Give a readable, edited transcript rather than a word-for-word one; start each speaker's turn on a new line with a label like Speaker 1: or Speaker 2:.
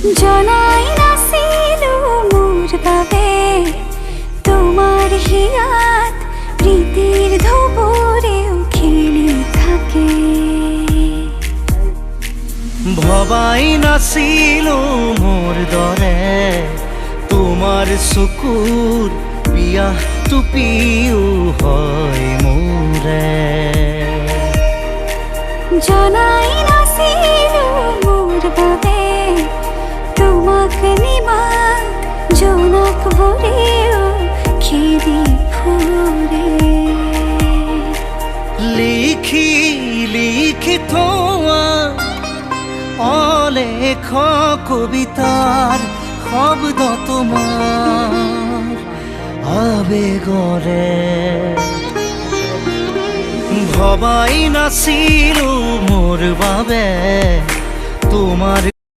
Speaker 1: জনাই নাছিল মোর বাবে তোমার হিয়াত প্রীতির ধবরেও খেলি থাকে।
Speaker 2: ভবাই নাছিল মোর দৰে তোমাৰ চকুৰ বিয়াহ টুপিও হয় মোৰে।
Speaker 1: জনাই নাছিল মোর বাবে তোমাক নিমাত জোনাক ভরেও খেদি ফুরে।
Speaker 2: লিখি লিখি থোৱা অলেখ কবিতাৰ শব্দ তোমাৰ আবেগৰে। ভবাই নাছিলো মোৰ বাবে তোমাৰ